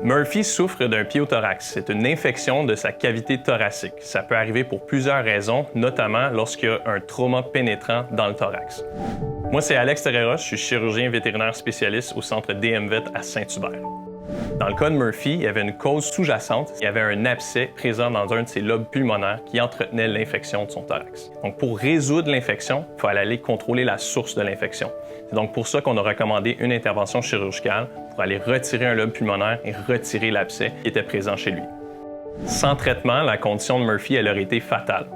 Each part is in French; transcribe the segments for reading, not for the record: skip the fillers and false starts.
Murphy souffre d'un pyothorax. C'est une infection de sa cavité thoracique. Ça peut arriver pour plusieurs raisons, notamment lorsqu'il y a un trauma pénétrant dans le thorax. Moi, c'est Alex Terreros, je suis chirurgien vétérinaire spécialiste au centre DMVet à Saint-Hubert. Dans le cas de Murphy, il y avait une cause sous-jacente. Il y avait un abcès présent dans un de ses lobes pulmonaires qui entretenait l'infection de son thorax. Donc, pour résoudre l'infection, il fallait aller contrôler la source de l'infection. C'est donc pour ça qu'on a recommandé une intervention chirurgicale pour aller retirer un lobe pulmonaire et retirer l'abcès qui était présent chez lui. Sans traitement, la condition de Murphy, elle aurait été fatale.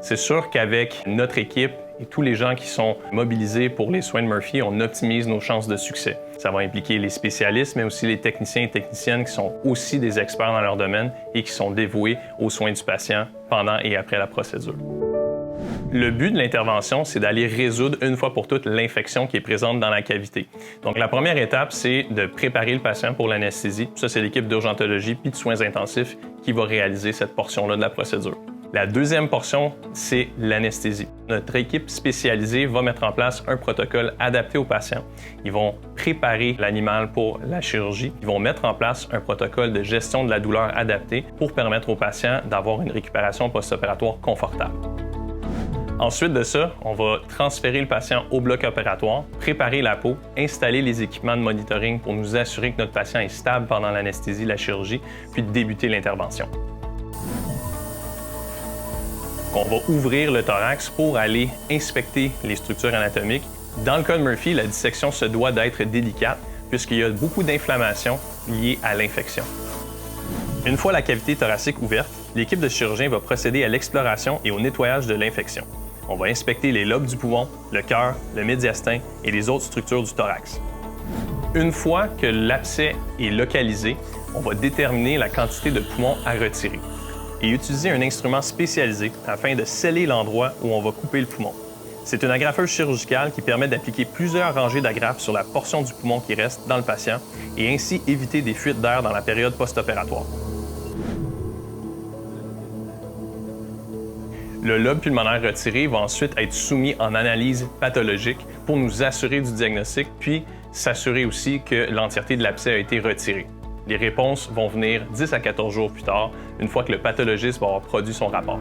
C'est sûr qu'avec notre équipe et tous les gens qui sont mobilisés pour les soins de Murphy, on optimise nos chances de succès. Ça va impliquer les spécialistes, mais aussi les techniciens et techniciennes qui sont aussi des experts dans leur domaine et qui sont dévoués aux soins du patient pendant et après la procédure. Le but de l'intervention, c'est d'aller résoudre une fois pour toutes l'infection qui est présente dans la cavité. Donc, la première étape, c'est de préparer le patient pour l'anesthésie. Ça, c'est l'équipe d'urgentologie puis de soins intensifs qui va réaliser cette portion-là de la procédure. La deuxième portion, c'est l'anesthésie. Notre équipe spécialisée va mettre en place un protocole adapté au patient. Ils vont préparer l'animal pour la chirurgie. Ils vont mettre en place un protocole de gestion de la douleur adapté pour permettre au patient d'avoir une récupération post-opératoire confortable. Ensuite de ça, on va transférer le patient au bloc opératoire, préparer la peau, installer les équipements de monitoring pour nous assurer que notre patient est stable pendant l'anesthésie, la chirurgie, puis débuter l'intervention. On va ouvrir le thorax pour aller inspecter les structures anatomiques. Dans le cas de Murphy, la dissection se doit d'être délicate puisqu'il y a beaucoup d'inflammation liée à l'infection. Une fois la cavité thoracique ouverte, l'équipe de chirurgiens va procéder à l'exploration et au nettoyage de l'infection. On va inspecter les lobes du poumon, le cœur, le médiastin et les autres structures du thorax. Une fois que l'abcès est localisé, on va déterminer la quantité de poumon à retirer et utiliser un instrument spécialisé afin de sceller l'endroit où on va couper le poumon. C'est une agrafeuse chirurgicale qui permet d'appliquer plusieurs rangées d'agrafes sur la portion du poumon qui reste dans le patient et ainsi éviter des fuites d'air dans la période post-opératoire. Le lobe pulmonaire retiré va ensuite être soumis en analyse pathologique pour nous assurer du diagnostic, puis s'assurer aussi que l'entièreté de l'abcès a été retirée. Les réponses vont venir 10 à 14 jours plus tard, une fois que le pathologiste va avoir produit son rapport.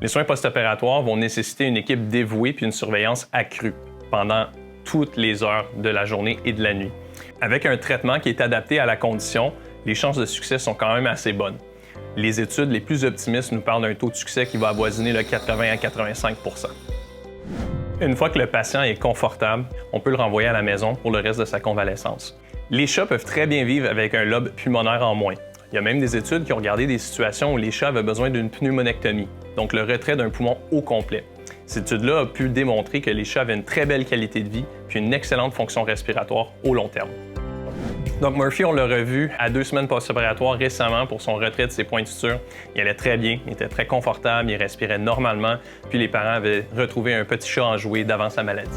Les soins post-opératoires vont nécessiter une équipe dévouée puis une surveillance accrue pendant toutes les heures de la journée et de la nuit. Avec un traitement qui est adapté à la condition, les chances de succès sont quand même assez bonnes. Les études les plus optimistes nous parlent d'un taux de succès qui va avoisiner le 80 à 85 %. Une fois que le patient est confortable, on peut le renvoyer à la maison pour le reste de sa convalescence. Les chats peuvent très bien vivre avec un lobe pulmonaire en moins. Il y a même des études qui ont regardé des situations où les chats avaient besoin d'une pneumonectomie, donc le retrait d'un poumon au complet. Cette étude-là a pu démontrer que les chats avaient une très belle qualité de vie puis une excellente fonction respiratoire au long terme. Donc Murphy, on l'a revu à 2 semaines post-opératoires récemment pour son retrait de ses points de suture. Il allait très bien, il était très confortable, il respirait normalement, puis les parents avaient retrouvé un petit chat enjoué d'avant sa maladie.